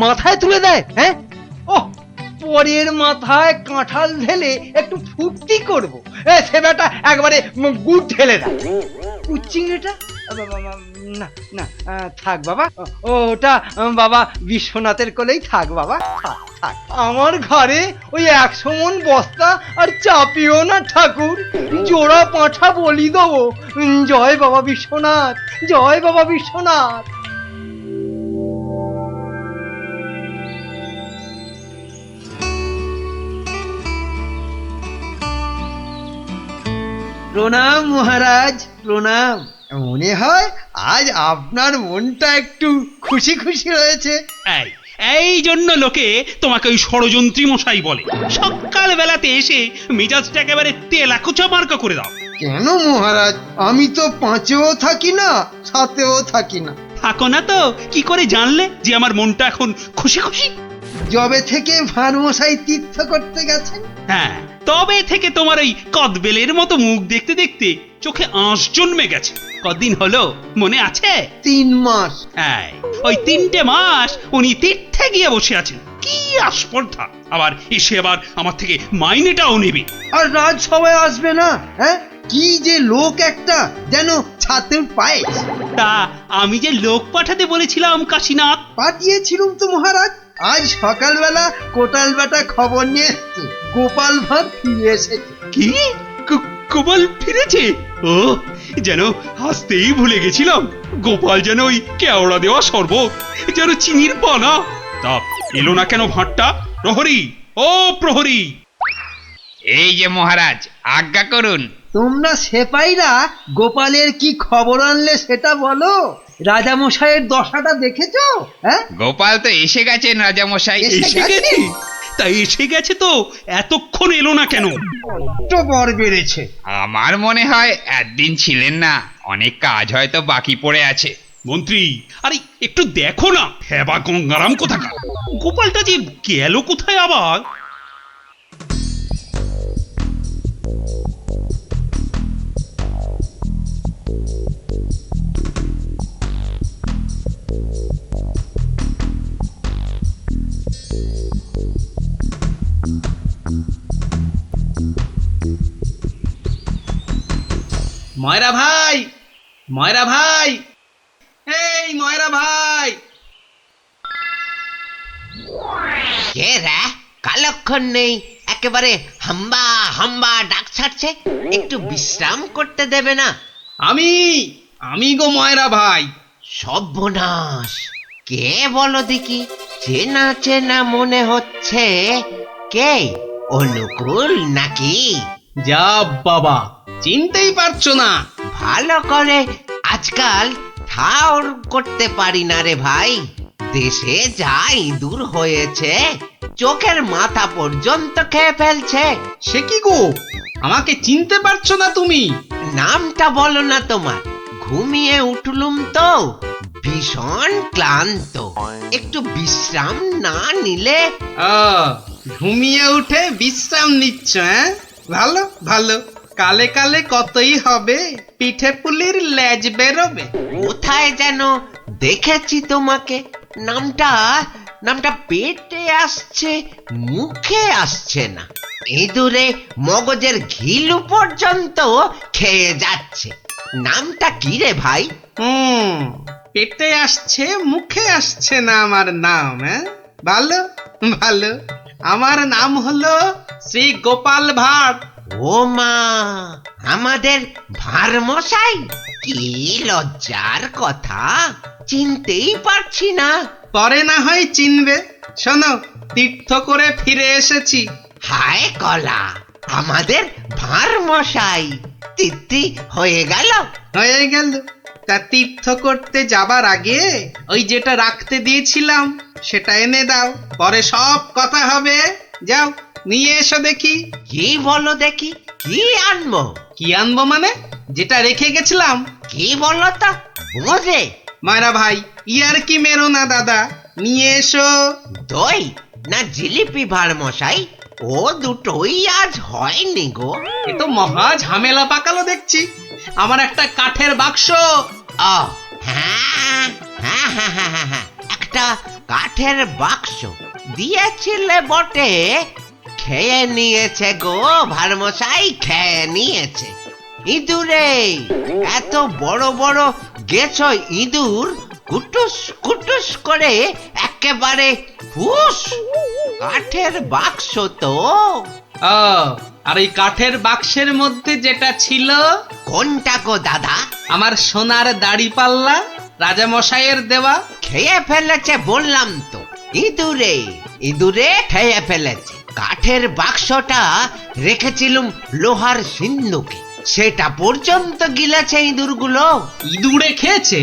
মাথায় তুলে দেয়? হ্যাঁ, ও পরের মাথায় কাঁঠাল ঢেলে একটু ফুর্তি করবো, সে বেটা একবারে গুড় ঢেলে দেয়। চিংড়িটা না না, থাক বাবা, ওটা বাবা বিশ্বনাথের কোলেই থাক বাবা, থাক থাক। আমার ঘরে ওই 100 মণ বস্তা আর চাপিও না ঠাকুর, জোড়া পাঁঠা বলি দেবো। জয় বাবা বিশ্বনাথ, জয় বাবা বিশ্বনাথ। প্রণাম মহারাজ, প্রণাম। মনে হয় আজ আপনার মনটা একটু খুশি খুশি হয়েছে। এই জন্য লোকে তোমাকে ওই ষড়যন্ত্রী মশাই বলে। সকাল বেলাতে এসে মেজাজটা একেবারে তেলাকুচা মার্কা করে দাও। কেন মহারাজ, আমি তো 5এও থাকি না, 7এও থাকি না। থাকো না তো কি করে জানলে যে আমার মনটা এখন খুশি খুশি? যবে থেকে ভাঁড় মশাই তীর্থ করতে গেছেন। হ্যাঁ, তবে থেকে তোমার ওই কদবেলের মতো মুখ দেখতে দেখতে চোখে আঁশ জন্মে গেছে। কদিন হলো মনে আছে? 3 মাস। হ্যাঁ, ওই 3টে মাস উনি তীর্থে গিয়ে বসে আছেন। কি আস্পর্ধা! আবার এসে আবার আমার থেকে মাইনেটাও নেবে। আর রাজসভায় আসবে না? হ্যাঁ, কি যে লোক একটা, যেন ছাতের পায়ে। তা আমি যে লোক পাঠাতে বলেছিলাম কাশীনাথ, পাঠিয়েছিলুম তো মহারাজ। আজ সকালবেলা কোটাল বেটা খবর নিয়ে এসছে, গোপাল ভাঁড় ফিরে এসেছে। কি গোপাল ফিরেছে? ও, যেন হাসতেই ভুলে গেছিলাম। গোপাল যেন ওই কেওড়া দেওয়া শরবত, যেন চিনির পানা। তা এলো না কেন ভাঁড়টা? প্রহরী, ও প্রহরী! এই যে মহারাজ, আজ্ঞা করুন। তোমরা সেপাইরা গোপালের কি খবর আনলে সেটা বলো। রাজামশাইয়ের দশাটা দেখেছো? হ্যাঁ, গোপাল তো এসে গেছেন রাজামশাই। এসে গেছে? তাই এসে গেছে তো এতক্ষণ এলো না কেন? তো বর বেড়েছে। আমার মনে হয় একদিন ছিলেন না, অনেক কাজ হয়তো বাকি পড়ে আছে। মন্ত্রী, আরে একটু দেখো না, হেবা গঙ্গারাম কোথাকার! গোপালটা যে গেল কোথায় আবার? ময়রা ভাই, ময়রা ভাই, এই ময়রা ভাই! কে রে? কালক্ষণ নেই, একেবারে হাম্বা হাম্বা ডাক ছাড়ছে। একটু বিশ্রাম করতে দেবে না? আমি গো ময়রা ভাই। সর্বনাশ! কে বলো দেখি? চেনা চেনা মনে হচ্ছে। কে? অনুকূল নাকি? যা বাবা, চিনতেই পারছো না? ভালো করে আজকাল ঠাউর করতে পারি না রে ভাই। দেশে যা ইঁদুর হয়েছে, চোখের মাথা পর্যন্ত খেয়ে ফেলছে। সে কি গো, আমাকে চিনতে পারছো না তুমি? নামটা বলো না তোমার। ঘুমিয়ে উঠলুম তো, ভীষণ ক্লান্ত। একটু বিশ্রাম না নিলে। ঘুমিয়ে উঠে বিশ্রাম নিচ্ছ? হ্যাঁ, ভালো ভালো। কালে কালে কতই হবে, পিঠে পুলির লেজ বেরোবে। কোথায় যেন দেখেছি তোমাকে। নামটা নামটা পেটে আসছে, মুখে আসছে না। ইঁদুরে মগজের ঘিলু পর্যন্ত খেয়ে যাচ্ছে। নামটা কি রে ভাই? পেটে আসছে, মুখে আসছে না আমার নাম। হ্যাঁ, ভালো ভালো। আমার নাম হলো শ্রী গোপাল ভাঁড়। ও মা, আমাদের ভাঁড় মশাই! কি লজ্জার কথা, চিনতেই পারছি না। পরে না হয় চিনবে। শোনো, তীর্থ করে ফিরে এসেছি। হায় কলা, আমাদের ভাঁড় মশাই তিথি হয়ে গেল। হয়ে গেল। তা তীর্থ করতে যাবার আগে ওই যেটা রাখতে দিয়েছিলাম সেটা এনে দাও, পরে সব কথা হবে। যাও, নিয়ে এসো দেখি। কি বলো দেখি, কি আনবো? কি আনবো মানে? যেটা রেখে গেছিলাম। কি বলো তো? বোঝে ময়রা ভাই, ইয়ার কি মেরো না দাদা, নিয়ে এসো। দই না জিলিপি ভাঁড় মশাই? ও দুটোই আজ হয়নি গো। এ তো মহা ঝামেলা পাকালো দেখছি। আমার একটা কাঠের বাক্স। ও হ্যাঁ হ্যাঁ হ্যাঁ হ্যাঁ হ্যাঁ, একটা কাঠের বাক্স দিয়েছিলে বটে, খেয়ে নিয়েছে গো ভারমশাই, খেয়ে নিয়েছে। ইঁদুরে, এত বড় বড় গেছ ইঁদুর, কুটুস কুটুস করে একেবারে ফুস। কাঠের বাক্স তো। ও, আর ওই কাঠের বাক্সের মধ্যে যেটা ছিল, কোনটা গো দাদা? আমার সোনার দাড়ি পাল্লা, রাজা মশাইয়ের দেওয়া। খেয়ে ফেলেছে বললাম তো। ইঁদুরে, ইঁদুরে খেয়ে ফেলেছে। কাঠের বাক্সটা রেখেছিলুম লোহার সিন্ধুকে, সেটা পর্যন্ত গিলেছে ইঁদুরগুলো। ইঁদুরে খেয়েছে?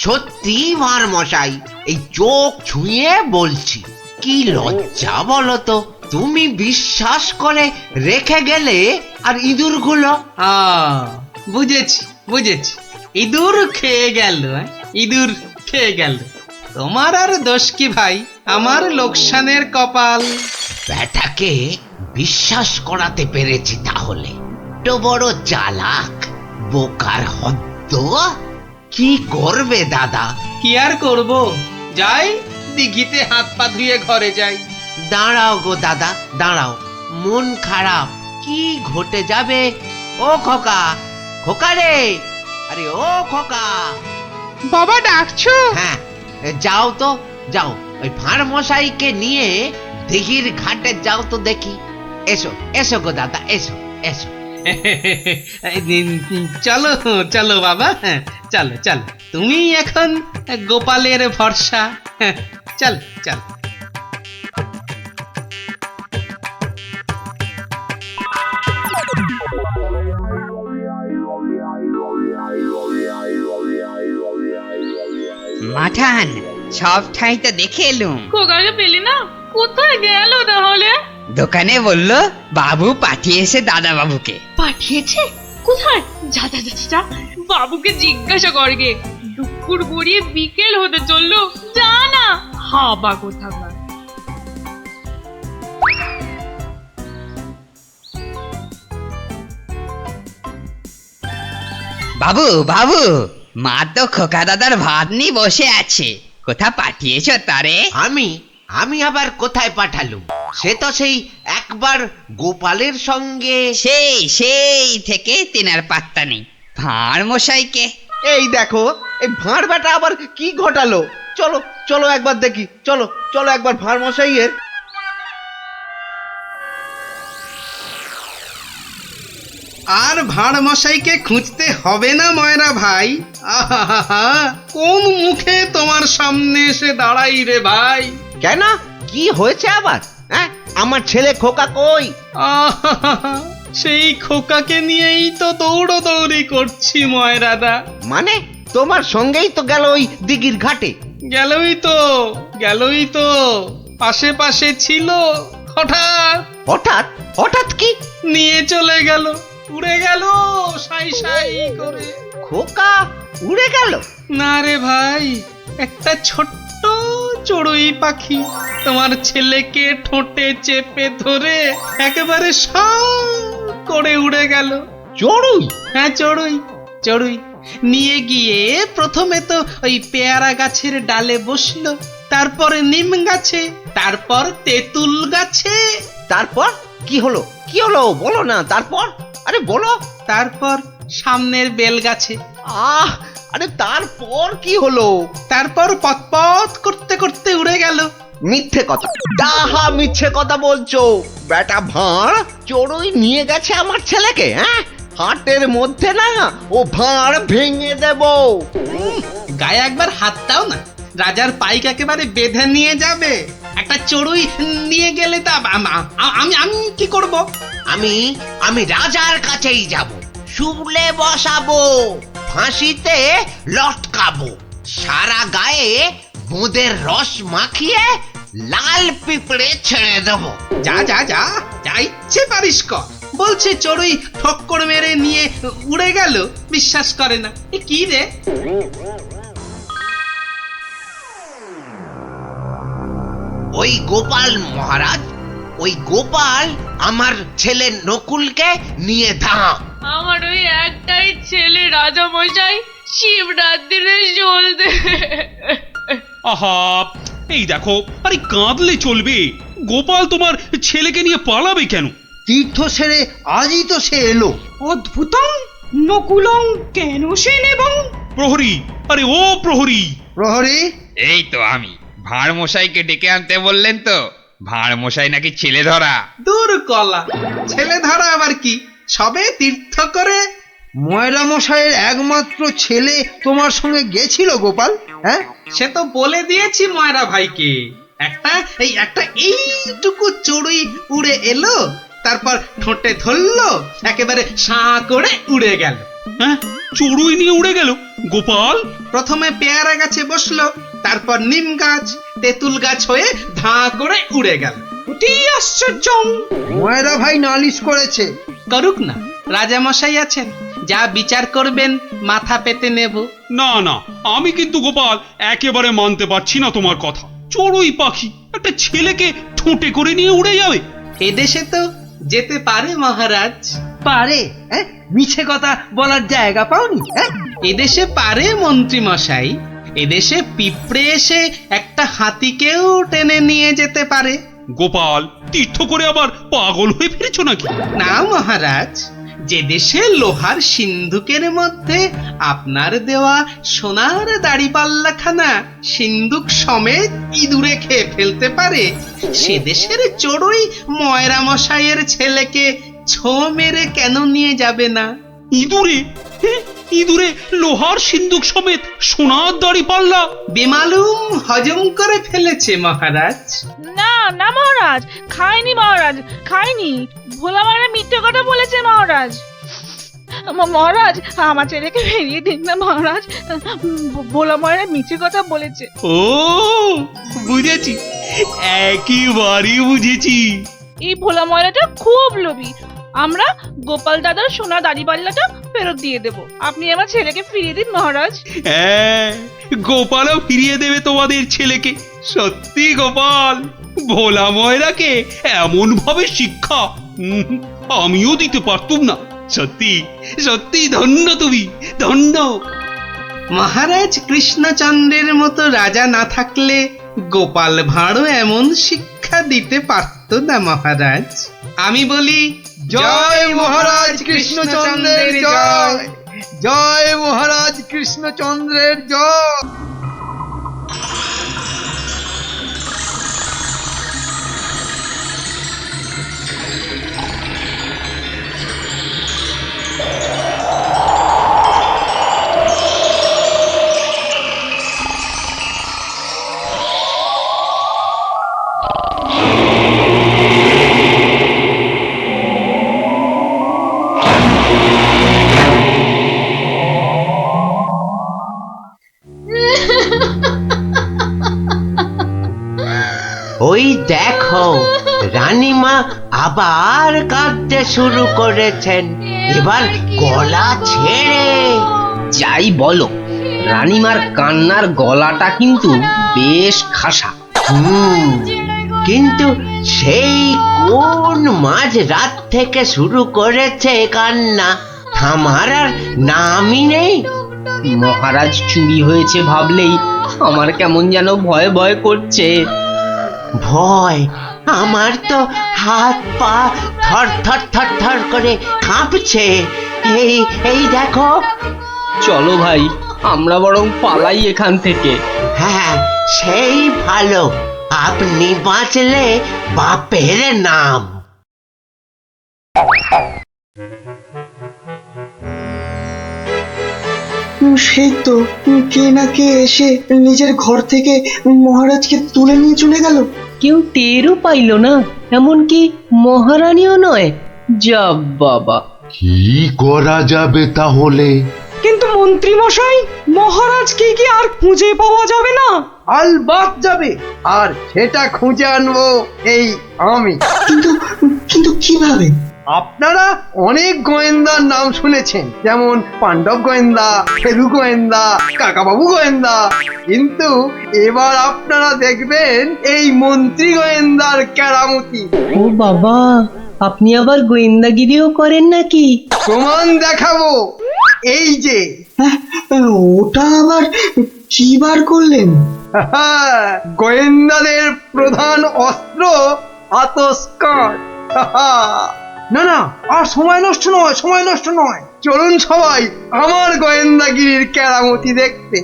সত্যি ভারমশাই, এই চোখ ছুঁয়ে বলছি। কি লজ্জা বলো তো, তুমি বিশ্বাস করে রেখে গেলে আর ইঁদুরগুলো। বুঝেছি বুঝেছি, ইঁদুর খেয়ে গেল। ইঁদুর খেয়ে গেল। তোমার আর দোষ কি ভাই, আমার লোকসানের কপাল। ব্যাটাকে বিশ্বাস করাতে পেরেছি তাহলে। তো বড় চালাক, বোকার হদ্দ। কি করবে দাদা? কি আর করব, যাই দিঘিতে হাত পা ধুয়ে ঘরে যাই। দাঁড়াও গো দাদা, দাঁড়াও। মন খারাপ, কি ঘটে যাবে? ও খোকা, খোকা রে, আরে ও খোকা। বাবা ডাকছো? হ্যাঁ, যাও তো, যাও। ওই ভাঁড় মশাইকে নিয়ে দিঘির ঘাটে যাও তো দেখি। এসো এসো গো দাদা, এসো এসো। চলো চলো বাবা, চলো চলো। তুমি এখন গোপালের ভরসা। চল চল। মাঠান, সব ঠাই তো দেখে এলুম। খোকাকে পেলি না? কোথায় গেল তাহলে? দোকানে বললো বাবু পাঠিয়েছে দাদা বাবুকে। পাঠিয়েছে? কোথায়? যা যা যা যা, বাবুকে জিজ্ঞাসা করগে। দুপুর গড়িয়ে বিকেল হতে চললো, যা না। হাবা কোথাকার। বাবু বাবু, মা তো খোকা দাদার ভাত নিয়ে বসে আছে। কোথা পাঠিয়েছ তারে? আমি আমি আবার কোথায় পাঠালুম? সে তো সেই একবার গোপালের সঙ্গে। সেই থেকে তেনার পাত্তা নেই। ভাঁড় মশাইকে। এই দেখো, এই ভাঁড় বেটা আবার কি ঘটালো। চলো চলো একবার দেখি, চলো চলো একবার ভাঁড় মশাইয়ের। আর ভাঁড় মশাইকে খুঁজতে হবে না ময়রা ভাই। আহা, কোন মুখে তোমার সামনে এসে দাঁড়াই রে ভাই। কেন, কি হয়েছে আবার? হ্যাঁ, আমার ছেলে খোকা কই? আহা, সেই খোকাকে নিয়েই তো দৌড়দৌড়ি করছি ময়রাদা। মানে তোমার সঙ্গেই তো গেল ওই দিঘির ঘাটে। গেলই তো আশেপাশে ছিল, হঠাৎ হঠাৎ? হঠাৎ কি? নিয়ে চলে গেল, উড়ে গেল সাই সাই করে। খোকা উড়ে গেল? না রে ভাই, একটা ছোট্ট চড়ুই পাখি তোমার ছেলেকে ঠোঁটে চেপে ধরে একেবারে সাঁ করে উড়ে গেল। চড়ুই? হ্যাঁ, চড়ুই চড়ুই। নিয়ে গিয়ে প্রথমে তো ওই পেয়ারা গাছের ডালে বসলো, তারপরে নিম গাছে, তারপর তেঁতুল গাছে। তারপর কি হলো? কি হলো বলো না। তারপর, আরে বলো। তারপর সামনের বেল গাছে। আরে তারপর কি হলো? তারপর পথ করতে করতে উড়ে গেল। মিথ্যে কথা, ডাহা মিথ্যে কথা বলছো। বেটা ভাঁড় চড়ুই নিয়ে গেছে আমার ছেলেকে? হ্যাঁ, হাটের মধ্যে না ও ভাঁড় ভেঙে দেব। গায়ে একবার হাত দাও না, রাজার পাইক একেবারে বেঁধে নিয়ে যাবে। একটা চড়ুই নিয়ে গেলে তা আমি কি করব? আমি রাজার কাছেই যাব, শুলে বসাবো, ফাঁসিতে লটকাবো, সারা গায়ে বোঁদের রস মাখিয়ে লাল পিঁপড়ে ছেড়ে দেবো। যা যা যা, যা ইচ্ছে পারিস কর। বলছে চড়ুই ঠক্কর মেরে নিয়ে উড়ে গেল, বিশ্বাস করে না। এ কি রে? ওই গোপাল মহারাজ, ওই গোপাল আমার ছেলে নকুলকে নিয়ে ধাম। আমার ওই একটাই ছেলে রাজা মশাই, শিবরাত্রিরে চলতে। আহা, এই দেখো, আরে কাঁদলে চলবে? গোপাল তোমার ছেলেকে নিয়ে পালাবে কেন? তীর্থ সেরে আজই তো সে এলো। অদ্ভুতং নকুলং কেন সে নেবং। প্রহরী, আরে ও প্রহরী! প্রহরী, এই তো আমি। ভাঁড় মশাইকে ডেকে আনতে বললেন তো? ভাঁড় মশাই নাকি ছেলে ধরা। দূর কলা, ছেলে ধরা আবার কি, সবে তীর্থ করে। ময়রা মশাইয়ের একমাত্র ছেলে তোমার সঙ্গে গেছিল গোপাল, হ্যাঁ? সে তো বলে দিয়েছি ময়রা ভাইকে। একটা এইটুকু চড়ুই উড়ে এলো, তারপর ঠোঁটে ধরলো, একেবারে সাঁ করে উড়ে গেল। হ্যাঁ, চড়ুই নিয়ে উড়ে গেল গোপাল? প্রথমে পেয়ারা গাছে বসলো, তারপর নিম গাছ, তেঁতুল গাছ হয়ে ধাঁ করে উড়ে গেল। অতি আশ্চর্য। ময়রা ভাই নালিশ করেছে। করুক না, রাজা মশাই আছেন, যা বিচার করবেন মাথা পেতে নেব। না না, আমি কিন্তু গোপাল একেবারে মানতে পারছি না তোমার কথা। চড়ুই পাখি একটা ছেলেকে ঠোঁটে করে নিয়ে উড়ে যাবে? এদেশে তো যেতে পারে মহারাজ। পারে? হ্যাঁ, মিছে কথা বলার জায়গা পাওনি? হ্যাঁ, এদেশে পারে মন্ত্রী মশাই। এদেশে পিঁপড়ে এসে একটা হাতিকেও টেনে নিয়ে যেতে পারে। গোপাল, তীর্থ করে আবার পাগল হয়ে ফিরেছ নাকি? না মহারাজ, যে দেশে লোহার সিন্ধুকের মধ্যে আপনার দেওয়া সোনার দাড়িপাল্লাখানা সিন্ধুক সমেত ইঁদুরে খেয়ে ফেলতে পারে, সে দেশের চড়ুই ময়রা মশাইয়ের ছেলেকে ছো মেরে কেন নিয়ে যাবে না? ইঁদুরে? ইঁদুরে লোহার সিন্ধুক সমেত সোনার দাড়ি পাল্লা? বেমালুম হজম করে ফেলেছে মহারাজ। না না মহারাজ, খাইনি মহারাজ, খাইনি। ভোলা মায়েরা মিথ্যে কথা বলেছে মহারাজ। মহারাজ, আমার ছেলেকে ফিরিয়ে দিন না মহারাজ। ভোলা মায়েরা মিথ্যে কথা বলেছে। ও বুঝেছি, একেবারে বুঝেছি। এই ভোলা ময়রাটা খুব লোভী। আমরা গোপাল দাদার সোনা দাড়িপাল্লাটা ফেরত দিয়ে দেব। আপনি আমার ছেলেকে ফিরিয়ে দিন মহারাজ। হ্যাঁ, গোপালও ফিরিয়ে দেবে তোমাদের ছেলেকে। সত্যি গোপাল, ভোলা ময়রাকে এমন ভাবে শিক্ষা আমিও দিতে পারতুম না। সত্যি সত্যি ধন্য তুমি, ধন্য। মহারাজ কৃষ্ণচন্দ্রের মতো রাজা না থাকলে গোপাল ভাঁড়ও এমন শিক্ষা দিতে পারত না মহারাজ। আমি বলি জয় মহারাজ কৃষ্ণচন্দ্রের জয়, জয় মহারাজ কৃষ্ণচন্দ্রের জয়। ওই দেখো, রানীমা আবার কাঁদতে শুরু করেছেন, এবার গলা ছেড়ে। যাই বলো, রানীমার কান্নার গলাটা কিন্তু বেশ খাসা। কিন্তু সেই কোন মাঝ রাত থেকে শুরু করেছে কান্না, থামার আর নামই নেই। মহারাজ চুরি হয়েছে ভাবলেই আমার কেমন যেন ভয় ভয় করছে। ভয়? আমার তো হাত পা থর থর থর থর করে কাঁপছে। এই এই দেখো। চলো ভাই, আমরা বরং পালাই এখান থেকে। হ্যাঁ, সেই ভালো, আপনি বাঁচলে বাপের নাম। সেই তো কে না কে এসে নিজের ঘর থেকে মহারাজকে তুলে নিয়ে চলে গেল। কেউ টেরও পাইল না, এমনকি মহারানীও নয়। যা বাবা, কি করা যাবে তাহলে? কিন্তু মন্ত্রী মশাই, মহারাজকে কি আর খুঁজে পাওয়া যাবে না? আলবাত যাবে, আর সেটা খুঁজে আনবো এই আমি। কিন্তু কিন্তু কিভাবে? আপনারা অনেক গোয়েন্দার নাম শুনেছেন, যেমন পাণ্ডব গোয়েন্দা, ফেলু গোয়েন্দা, কাকাবাবু গোয়েন্দা, কিন্তু এবার আপনারা দেখবেন এই মন্ত্রী গোয়েন্দার কেরামতি। ও বাবা, আপনি আবার গোয়েন্দাগিরিও করেন নাকি? প্রমাণ দেখাবো, এই যে। ওটা আবার কি বার করলেন? গোয়েন্দাদের প্রধান অস্ত্র আতস কাঠ। না না, আর সময় নষ্ট নয়, সময় নষ্ট নয়, চলুন সবাই আমার গোয়েন্দাগিরির কেরামতি দেখতে।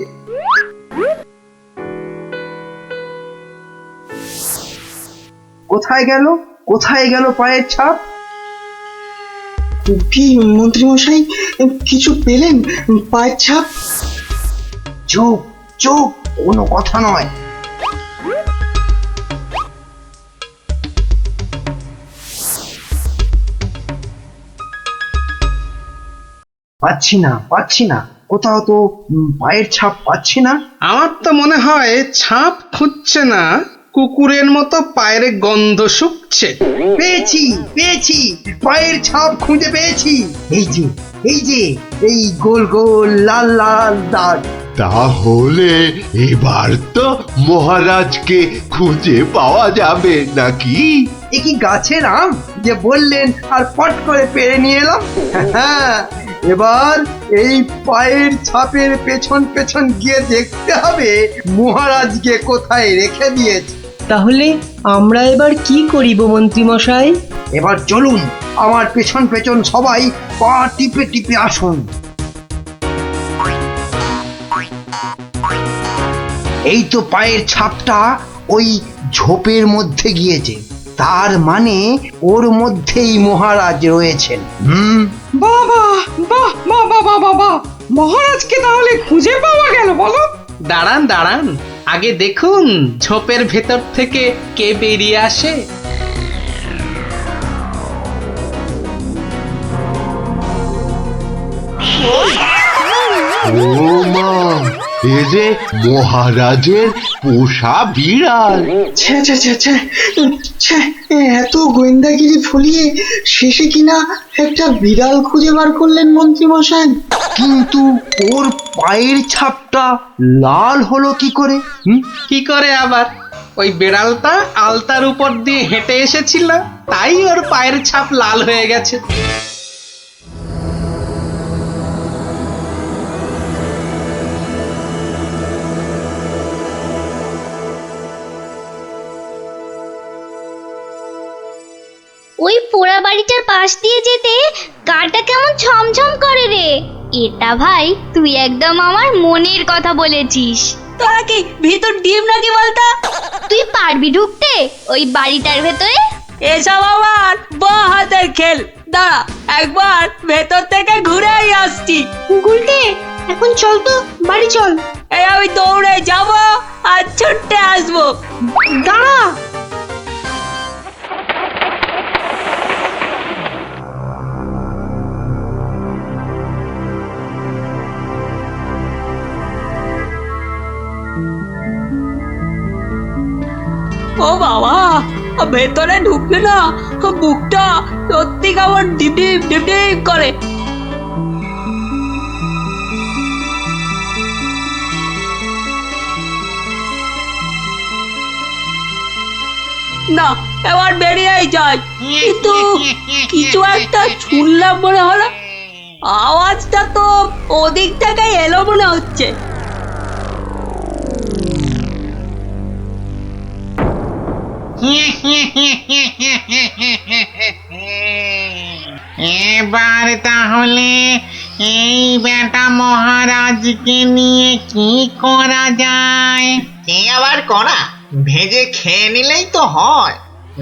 কোথায় গেল, কোথায় গেল পায়ের ছাপ? কি মন্ত্রীমশাই, কিছু পেলেন পায়ের ছাপ? চুপ চুপ, কোনো কথা নয়। পাচ্ছি না, পাচ্ছি না, কোথাও তো পায়ের ছাপ পাচ্ছি না। আমার তো মনে হয় ছাপ খুঁজছে না, কুকুরের মতো পায়ের গন্ধ শুকছে। পেয়েছি পেয়েছি, পায়ের ছাপ খুঁজে পেয়েছি। এই যে এই যে, এই গোল গোল লাল লাল দাগ। তাহলে এবার তো মহারাজকে খুঁজে পাওয়া যাবে নাকি? এ কি গাছের আম যে বললেন আর পট করে পেরে নিয়ে এলাম? হ্যাঁ, এবার এই পায়ের ছাপের পেছন পেছন গিয়ে দেখতে হবে মহারাজকে কোথায় রেখে দিয়েছে। তাহলে আমরা এবার কি করিব মন্ত্রীমশাই? এবার চলুন আমার পেছন পেছন সবাই পা টিপে টিপে আসুন। এই তো পায়ের ছাপটা ওই ঝোপের মধ্যে গিয়েছে, তার মানে ওর মধ্যেই মহারাজ রয়েছেন। বাবা, বাহ, বাহ, বাহ, বাহ, বাহ, বাহ! মহারাজকে তাহলে খুঁজে পাওয়া গেল বলো? দাঁড়ান দাঁড়ান, আগে দেখুন ঝোপের ভেতর থেকে কে বেরিয়ে আসে। ও মা, এ যে মহারাজের পোষা বিড়াল। ছ্যা ছ্যা ছ্যা ছ্যা ছ্যা, এত গোয়েন্দাগিরি ফলিয়ে শেষে কিনা একটা বিড়াল খুঁজে বার করলেন মন্ত্রীমশাই। কিন্তু ওর পায়ের ছাপটা লাল হলো কি করে? কি করে আবার? ওই বেড়ালটা আলতার উপর দিয়ে হেঁটে এসেছিল, তাই ওর পায়ের ছাপ লাল হয়ে গেছে। ওই পোড়া বাড়িটার পাশ দিয়ে যেতে গাটা কেমন ছমছম করে রে। এটা ভাই তুই একদম আমার মনের কথা বলেছিস। তোরা কি ভেতর ডিম নাকি বলতো? তুই পারবি ঢুকতে ওই বাড়িটার ভেতরে? এসব আমার বাঁ হাতের খেল, দাঁড়া একবার ভেতর থেকে ঘুরেই আসছি। গুলটে, এখন চল তো বাড়ি চল। এই আমি দৌড়ে যাব আর ছুটে আসবো। দাঁড়া, ও বাবা, ভেতরে ঢুকলে না বুকটা সত্যি কেমন ডিপ ডিপ ডিপ ডিপ করে। না, এবার বেরিয়েই যায়, কিন্তু কিছু একটা শুনলাম মনে হলো। আওয়াজটা তো ওদিক থেকে এলো মনে হচ্ছে। এবার তাহলে এই বেটা মহারাজকে নিয়ে কি করা যায়? কি আবার করা? ভেজে খেয়ে নিলেই তো হয়।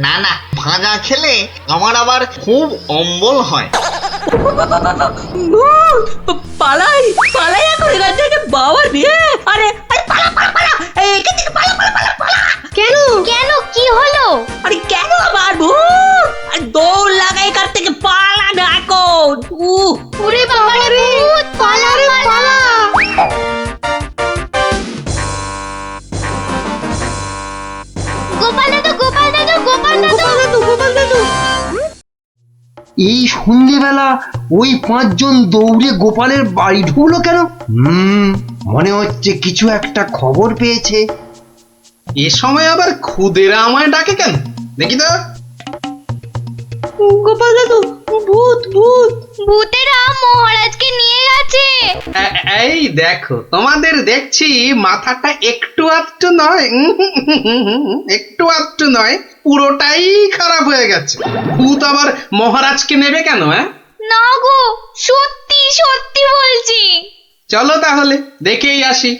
না না, ভাজা খেলে আমার আবার খুব অম্বল হয়। পালাই পালাই এখন এখান থেকে, বাবা রে! আরে পালা পালা পালা, এখান থেকে পালা পালা পালা পালা। কেন কেন, কি হলো? আরে কেন আবার ভূত? আর দৌড় লাগা এখান থেকে, পালা না এখন। ওরে বাবা রে, পালা রে পালা। গোপাল দাদু, গোপাল দাদু, গোপাল দাদু, গোপাল দাদু। এই সন্ধ্যেবেলা ওই পাঁচজন দৌড়ে গোপালের বাড়ি ঢুকলো কেন? মনে হচ্ছে কিছু একটা খবর পেয়েছে। এ সময় আবার খুদেরা আমায় ডাকে কেন দেখি তো। গোপাল দাদু, ভূত ভূত। ভূতেরা মহারাজকে নিয়ে গেছে। এই দেখো, তোমাদের দেখছি মাথাটা একটু আধটু নয়, একটু আধটু নয়, পুরোটাই খারাপ হয়ে গেছে। ভূত আবার মহারাজকে নেবে কেন? না গো, সত্যি সত্যি বলছি। চলো তাহলে দেখেই আসি।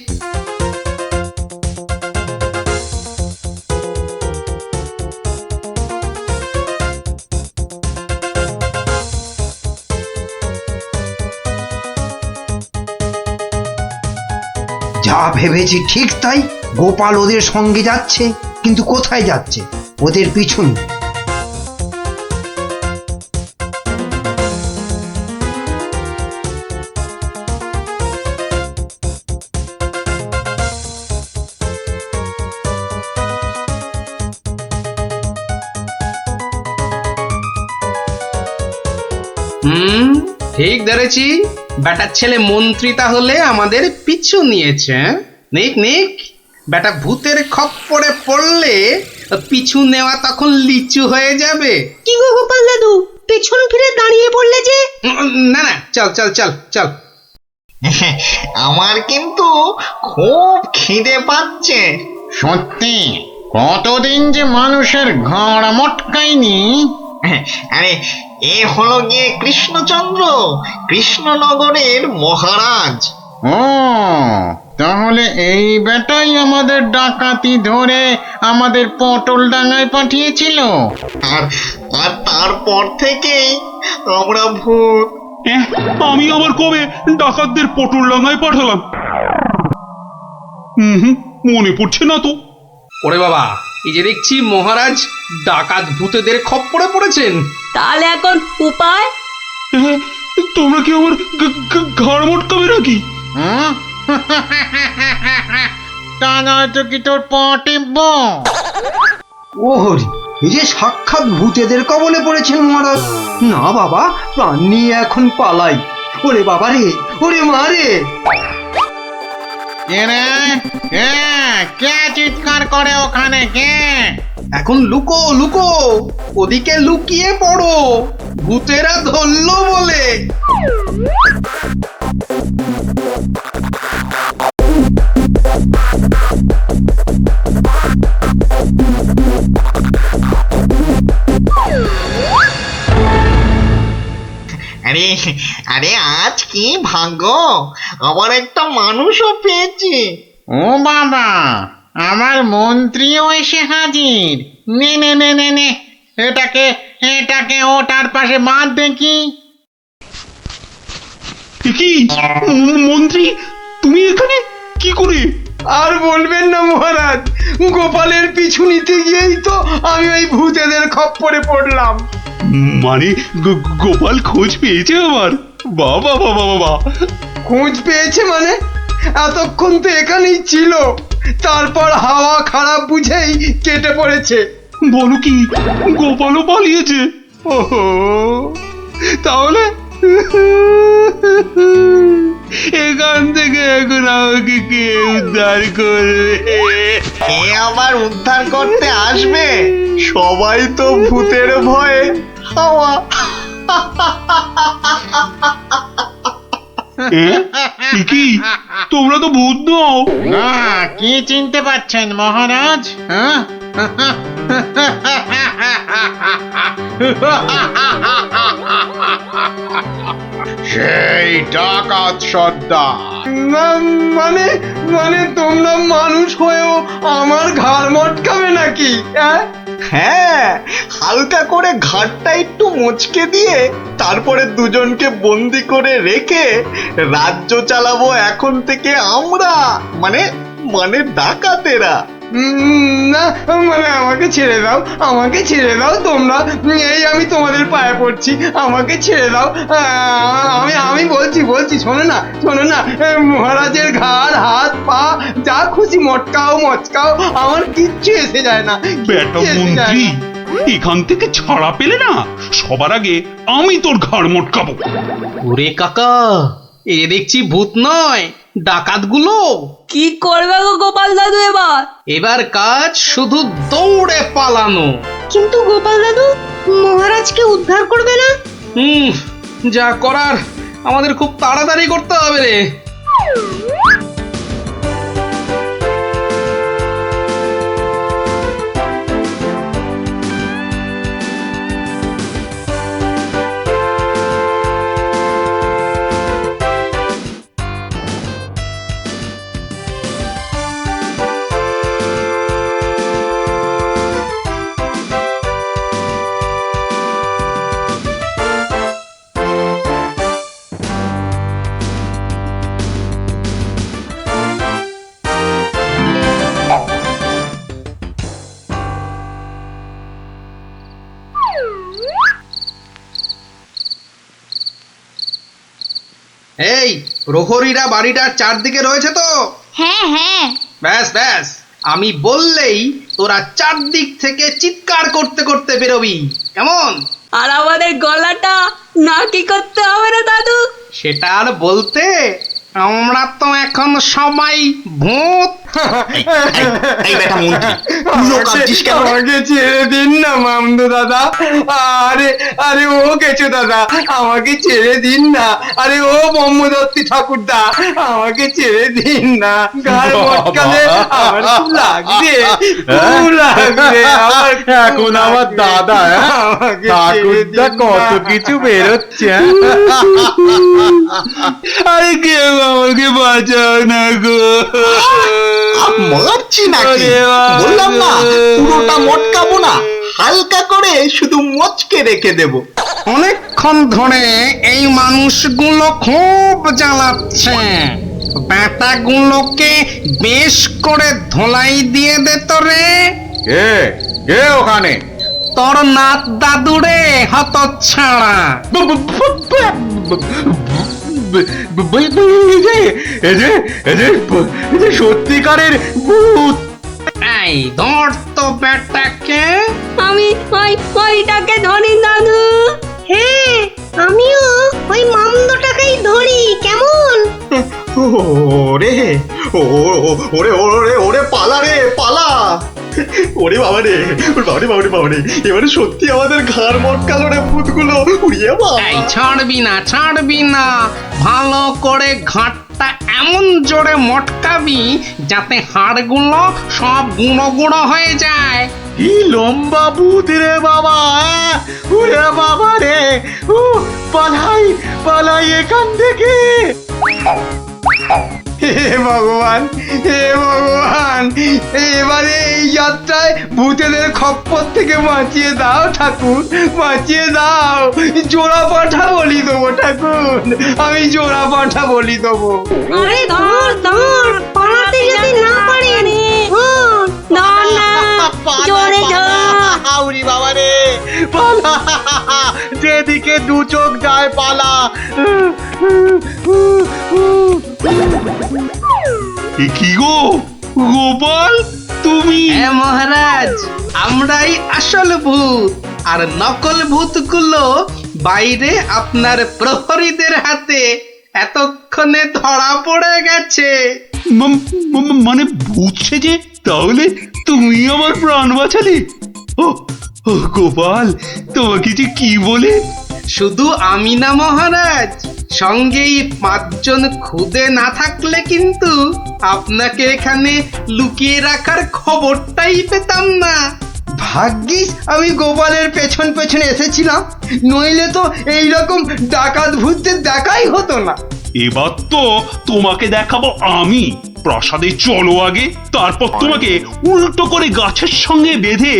যা ভেবেছি ঠিক তাই। গোপাল ওদের সঙ্গে যাচ্ছে, কিন্তু কোথায় যাচ্ছে? ওদের পিছনে। ঠিক ধরেছি, বেটার ছেলে মন্ত্রী তাহলে আমাদের পিছু নিয়েছে। নিক নিক, বেটা ভূতের খপ্পরে পড়লে পিছু নেওয়া তখন লিচু হয়ে যাবে। কি গো গোপাল দাদু, পেছন ফিরে দাঁড়িয়ে পড়লে যে? না না, চল চল চল চল। আমার কিন্তু খুব খিদে পাচ্ছে। সত্যি, কতদিন যে মানুষের ঘাড় মটকায়নি। আরে, এ হলো গিয়ে কৃষ্ণচন্দ্র, কৃষ্ণনগরের মহারাজ। ও, তাহলে এই বেটাই আমাদের ডাকাতি ধরে আমাদের পটল ডাঙায় পাঠিয়েছিল। আর আর তারপর থেকেই আমরা ভূত। আমি আবার কবে ডাকাতদের পটল ডাঙায় পাঠালাম? মনে পড়ছে না তো। ওরে বাবা, এই যে দেখছি মহারাজ ডাকাত ভূতেদের খপ্পরে পড়েছেন। তাহলে এখন উপায়? তোমরা কি আমার ঘাড় মটকাবে নাকি? তা নয়তো কি তোর পা টিপব? ওহরি, এই যে সাক্ষাৎ ভূতেদের কবলে পড়েছেন মহারাজ। না বাবা, প্রাণ নিয়ে এখন পালাই। ওরে বাবা রে, ওরে মা রে। কে চিৎকার করে ওখানে? কে? এখন লুকো লুকো, ওদিকে লুকিয়ে পড়ো, ভূতেরা ধরলো বলে। আরে আরে, আজ কি ভাগ্য, আবার একটা মানুষও পেয়েছি। ও বাবা, আমার মন্ত্রীও এসে হাজির। নে নে নে নে নে, এটাকে এটাকে ওটার পাশে বাঁধ দেখি। কি মন্ত্রী, তুমি এখানে কি করে? আর বলবেন না মহারাজ, গোপালের পিছু নিতে গিয়েই তো আমি ওই ভূতেদের খপ্পরে পড়লাম। মানে গোপাল খোঁজ পেয়েছে আমার? বাবা বাবা বাবা, খোঁজ পেয়েছে মানে? এতক্ষণ তো এখানেই ছিল, তারপর হাওয়া খারাপ বুঝেই কেটে পড়েছে। বলো কি, গোপালও পালিয়েছে? ওহো, তাহলে এখান থেকে এখন আমাকে কে উদ্ধার করবে? কে আবার উদ্ধার করতে আসবে? সবাই তো ভূতের ভয়ে হাওয়া। কি তোমরা তো ভূত নও? না, কি চিনতে পারছেন মহারাজ? সেই ডাকাত সর্দার। মানে মানে তোমরা মানুষ হয়েও আমার ঘাড় মটকাবে নাকি? হ্যাঁ, হালকা করে ঘাটটা একটু মুচকে দিয়ে তারপরে দুজনকে বন্দি করে রেখে রাজ্য চালাবো এখন থেকে আমরা, মানে মানে ডাকাতেরা। না মানে আমাকে ছেড়ে দাও, আমাকে ছেড়ে দাও তোমরা। এই আমি তোমাদের পায়ে পড়ছি, আমাকে ছেড়ে দাও। আমি বলছি বলছি, শোনো না শোনো না, মহারাজের ঘাড় হাত পা যা খুশি মটকাও মচকাও, আমার কিচ্ছু এসে যায় না। বেটা মন্ত্রী, এখান থেকে ছাড়া পেলে না, সবার আগে আমি তোর ঘাড় মটকাবো। ওরে কাকা, এ দেখছি ভূত নয়, ডাকাতগুলো। কি করবে গো গোপাল দাদু এবার? এবার কাজ শুধু দৌড়ে পালানো। কিন্তু গোপাল দাদু মহারাজকে উদ্ধার করবে না? যা করার আমাদের খুব তাড়াতাড়ি করতে হবে রে। এই প্রহরীরা বাড়িটার চারদিকে রয়েছে তো? হ্যাঁ হ্যাঁ। ব্যাস ব্যাস, আমি বললেই তোরা চারদিক থেকে চিৎকার করতে করতে বেরোবি, কেমন? আর আমাদের গলাটা না কি করতে হবে না দাদু? সেটা আর বলতে, আমরা তো এখন সবাই ভূত। এই বেটা মন্ত্রী, তুইও কাঁদছিস কেন? আমাকে ছেড়ে দিন না মামদো দাদা। আরে আরে ও কেছো দাদা, আমাকে ছেড়ে দিন না। আরে ও ব্রহ্মদত্তি ঠাকুরদা, আমাকে ছেড়ে দিন না। গাল মটকালে আমার খুব লাগবে, খুব লাগবে আমার। এখন আমার দাদা ঠাকুরদা কত কিছু বেরোচ্ছে। আরে কেউ আমাকে বাঁচাও না গো। মারছি নাকি? বললাম না পুরোটা মটকাবো না, হালকা করে শুধু মচকে রেখে দেব। অনেকক্ষণ ধরে এই মানুষগুলো খুব জ্বালাচ্ছে, ব্যাটাগুলোকে বেশ করে ধোলাই দিয়ে দে তো রে। কে কে ওখানে? তোর নাত দাদুরে হতচ্ছাড়া। সত্যিকারের ভূত। এই ধর তো ব্যাটাকে। আমি ওইটাকে ধরি দাদু। হ্যাঁ, আমিও ওই মামদোটাকেই ধরি, কেমন? ওরে ওরে ওরে ওরে পালা রে পালা। ওরে বাবা রে, বাবারে বাবারে বাবারে, এবারে সত্যি আমাদের ঘাড় মটকালো রে ভূতগুলো। উড়িয়ে বাবা, এই ছাড়বি না ছাড়বি না, ভালো করে ঘাটটা এমন জোরে মটকাবি যাতে হাড়গুলো সব গুঁড়ো গুঁড়ো হয়ে যায়। কি লম্বা ভূত রে বাবা। ওরে বাবা রে, পালাই পালাই এখান থেকে। হে ভগবান, হে ভগবান, এবারে এই যাত্রায় ভূতেদের খপ্পর থেকে বাঁচিয়ে দাও ঠাকুর, বাঁচিয়ে দাও। জোড়া পাঠা বলি দেবো ঠাকুর, আমি জোড়া পাঠা বলি দেবো। আরে ধর ধর, পালাতে যদি না পারি ধর না, জোরে ধর। উড়ি বাবা রে, পালা, যেদিকে দু চোখ যায় পালা। কি গো গোপাল, তুমি? হ্যাঁ মহারাজ, আমরাই আসল ভূত, আর নকল ভূতগুলো বাইরে আপনার প্রহরীদের হাতে এতক্ষণে ধরা পড়ে গেছে। মানে ভূত সেজে? তাহলে তুমি আমার প্রাণ বাঁচালে? ও গোপাল, তোমাকে যে কি বলে। শুধু আমি না মহারাজ, সঙ্গেই 5 জন খুদে না থাকলে কিন্তু আপনাকে এখানে লুকিয়ে রাখার খবরটাই পেতাম না। ভাগ্যিস আমি গোপালের পেছন পেছনে এসেছিলাম, নইলে তো এইরকম ডাকাত ভূতদের দেখাই হতো না। এবার তো তোমাকে দেখাবো আমি। প্রাসাদে চলো আগে, তারপর তোমাকে উল্টো করে গাছের সঙ্গে বেঁধে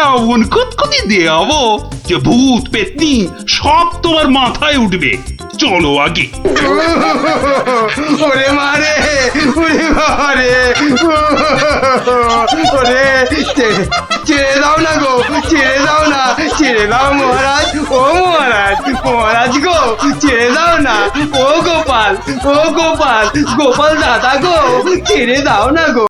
এমন কুতকুতি দেওয়াবো যে ভূত পেতনি সব তোমার মাথায় উঠবে। চলো আগে। ওরে মারে, ওরে মারে, ওরে ছেড়ে দাও না গো, ছেড়ে দাও না, ছেড়ে দাও মহারাজ, ও মহারাজ, মহারাজ গো, ছেড়ে দাও না। ও গোপাল, ও গোপাল, গোপাল দাদা গো, ছেড়ে দাও না গো।